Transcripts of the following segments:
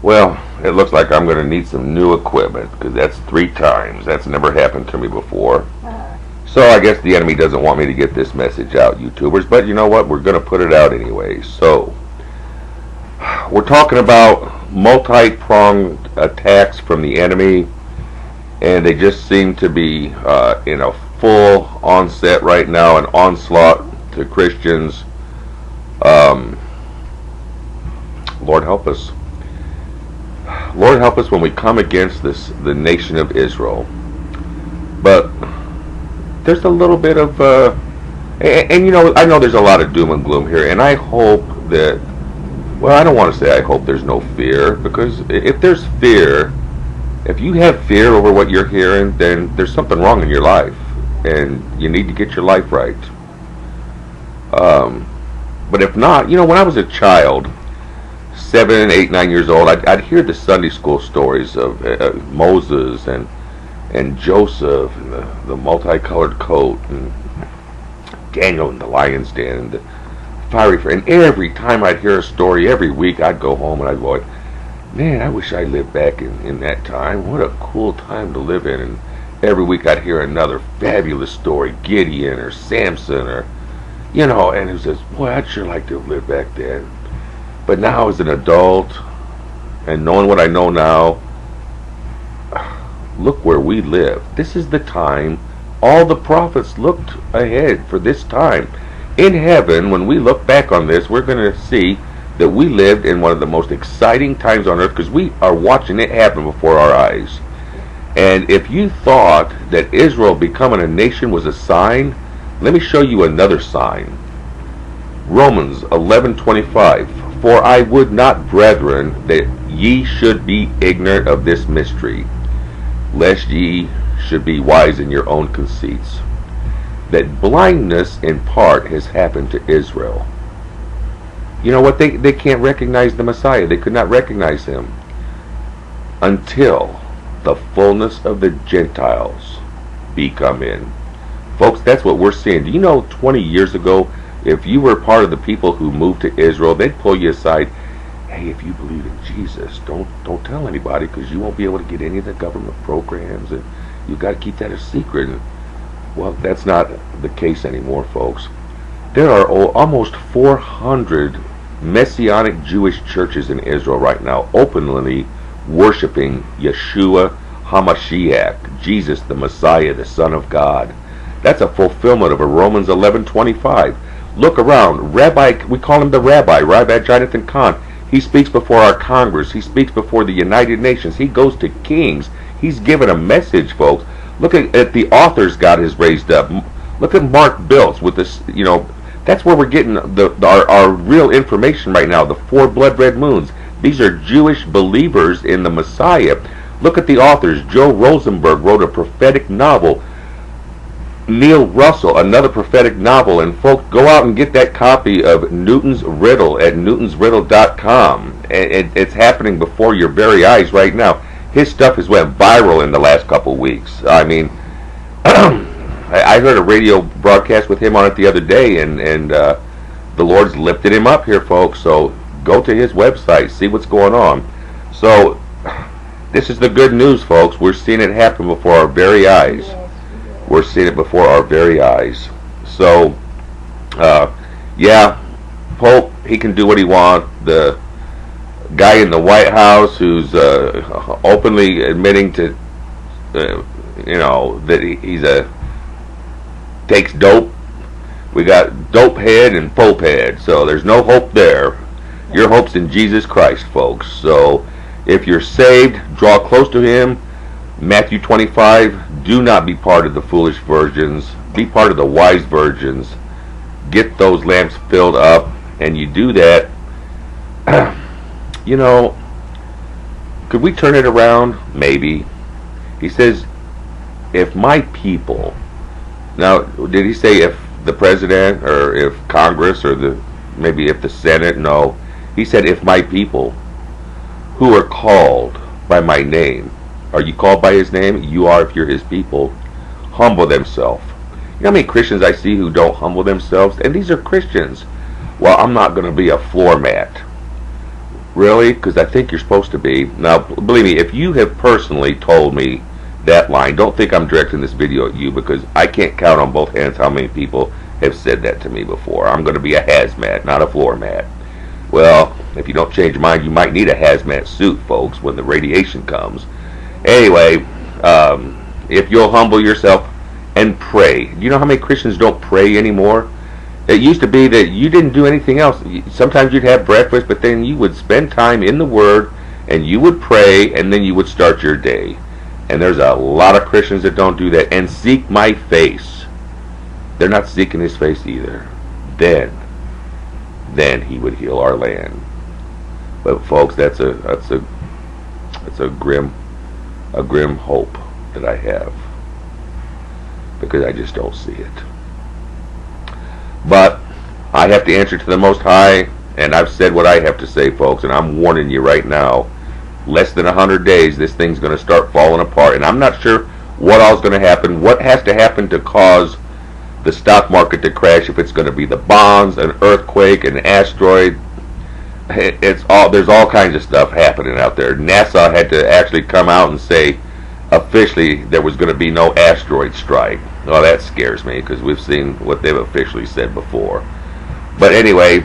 Well, it looks like I'm going to need some new equipment because that's 3 times. That's never happened to me before. So I guess the enemy doesn't want me to get this message out, YouTubers. But you know what? We're going to put it out anyway. So we're talking about multi-pronged attacks from the enemy, and they just seem to be in a full onset right now, an onslaught to Christians. Lord help us. Lord help us when we come against the nation of Israel. But there's a little bit of, and you know, I know there's a lot of doom and gloom here, and I hope that, well, I don't want to say I hope there's no fear, because if there's fear, if you have fear over what you're hearing, then there's something wrong in your life, and you need to get your life right. But if not, you know, when I was a child, 7, 8, 9 years old, I'd hear the Sunday school stories of Moses and Joseph and the multicolored coat, and Daniel in the lion's den, and the fiery furnace. And every time I'd hear a story, every week I'd go home and I'd go, man, I wish I lived back in that time. What a cool time to live in. And every week I'd hear another fabulous story, Gideon or Samson, or, you know, and it was just, boy, I'd sure like to have lived back then. But now as an adult, and knowing what I know now, look where we live. This is the time. All the prophets looked ahead for this time. In heaven, when we look back on this, we're going to see that we lived in one of the most exciting times on earth, because we are watching it happen before our eyes. And if you thought that Israel becoming a nation was a sign, let me show you another sign. Romans 11:25. For I would not, brethren, that ye should be ignorant of this mystery, lest ye should be wise in your own conceits, that blindness in part has happened to Israel. You know what? They can't recognize the Messiah. They could not recognize him until the fullness of the Gentiles be come in. Folks, that's what we're seeing. Do you know 20 years ago, if you were part of the people who moved to Israel, they'd pull you aside. Hey, if you believe in Jesus, don't tell anybody, because you won't be able to get any of the government programs, and you've got to keep that a secret. And, well, that's not the case anymore, folks. There are almost 400 Messianic Jewish churches in Israel right now, openly worshiping Yeshua HaMashiach, Jesus the Messiah, the Son of God. That's a fulfillment of a Romans 11:25. Look around. Rabbi, we call him the Rabbi Jonathan Kahn. He speaks before our Congress. He speaks before the United Nations. He goes to kings. He's given a message, folks. Look at the authors God has raised up. Look at Mark Biltz with this, you know, that's where we're getting our real information right now, the 4 blood red moons. These are Jewish believers in the Messiah. Look at the authors. Joe Rosenberg wrote a prophetic novel. Neil Russell, another prophetic novel. And folks, go out and get that copy of Newton's Riddle at newtonsriddle.com. It's happening before your very eyes right now. His stuff has went viral in the last couple weeks. I mean, I heard a radio broadcast with him on it the other day, and the Lord's lifted him up here, folks. So go to his website, see what's going on. So this is the good news, folks. We're seeing it happen before our very eyes. We're seeing it before our very eyes. So, yeah, Pope, he can do what he wants. The guy in the White House who's openly admitting to, you know, that he's takes dope. We got dope head and Pope head. So there's no hope there. Your hope's in Jesus Christ, folks. So if you're saved, draw close to him. Matthew 25, do not be part of the foolish virgins. Be part of the wise virgins. Get those lamps filled up. And you do that, you know, could we turn it around? Maybe. He says, if my people, now, did he say if the president or if Congress or maybe if the Senate? No. He said, if my people who are called by my name. Are you called by his name? You are if you're his people. Humble themselves. You know how many Christians I see who don't humble themselves? And these are Christians. Well, I'm not going to be a floor mat. Really? Because I think you're supposed to be. Now, believe me, if you have personally told me that line, don't think I'm directing this video at you, because I can't count on both hands how many people have said that to me before. I'm going to be a hazmat, not a floor mat. Well, if you don't change your mind, you might need a hazmat suit, folks, when the radiation comes. Anyway, if you'll humble yourself and pray. You know how many Christians don't pray anymore? It used to be that you didn't do anything else. Sometimes you'd have breakfast, but then you would spend time in the Word, and you would pray, and then you would start your day. And there's a lot of Christians that don't do that. And seek my face. They're not seeking his face either. Then he would heal our land. But folks, that's a grim hope that I have, because I just don't see it. But I have to answer to the Most High, and I've said what I have to say, folks, and I'm warning you right now. Less than 100 days, this thing's going to start falling apart, and I'm not sure what all's going to happen. What has to happen to cause the stock market to crash? If it's going to be the bonds, an earthquake, an asteroid, there's all kinds of stuff happening out there. NASA had to actually come out and say officially there was going to be no asteroid strike. Well, that scares me, because we've seen what they've officially said before. But anyway,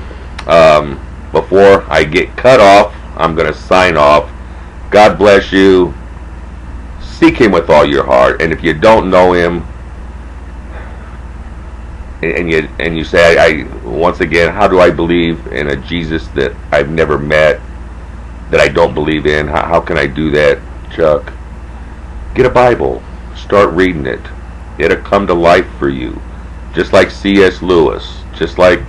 before I get cut off, I'm going to sign off. God bless you. Seek him with all your heart. And if you don't know him, and you say, once again, how do I believe in a Jesus that I've never met, that I don't believe in? How can I do that, Chuck? Get a Bible. Start reading it. It'll come to life for you. Just like C.S. Lewis, just like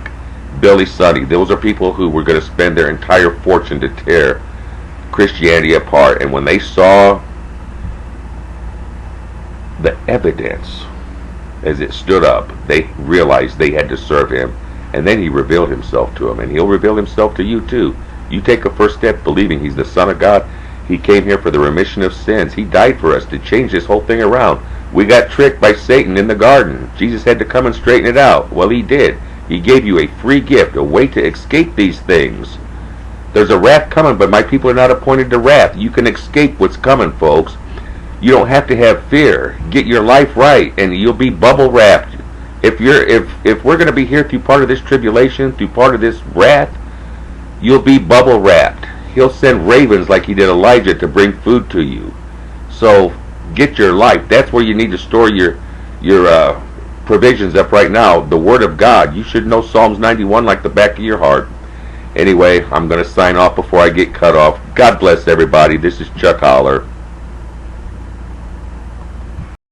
Billy Sunday. Those are people who were going to spend their entire fortune to tear Christianity apart. And when they saw the evidence as it stood up, they realized they had to serve him. And then he revealed himself to them. And he'll reveal himself to you too. You take a first step believing he's the Son of God. He came here for the remission of sins. He died for us to change this whole thing around. We got tricked by Satan in the garden. Jesus had to come and straighten it out. Well, he did. He gave you a free gift, a way to escape these things. There's a wrath coming, but my people are not appointed to wrath. You can escape what's coming, folks. You don't have to have fear. Get your life right, and you'll be bubble wrapped. If we're going to be here through part of this tribulation, through part of this wrath, you'll be bubble wrapped. He'll send ravens like he did Elijah to bring food to you. So get your life. That's where you need to store your provisions up right now. The Word of God. You should know Psalms 91 like the back of your heart. Anyway, I'm going to sign off before I get cut off. God bless everybody. This is Chuck Holler.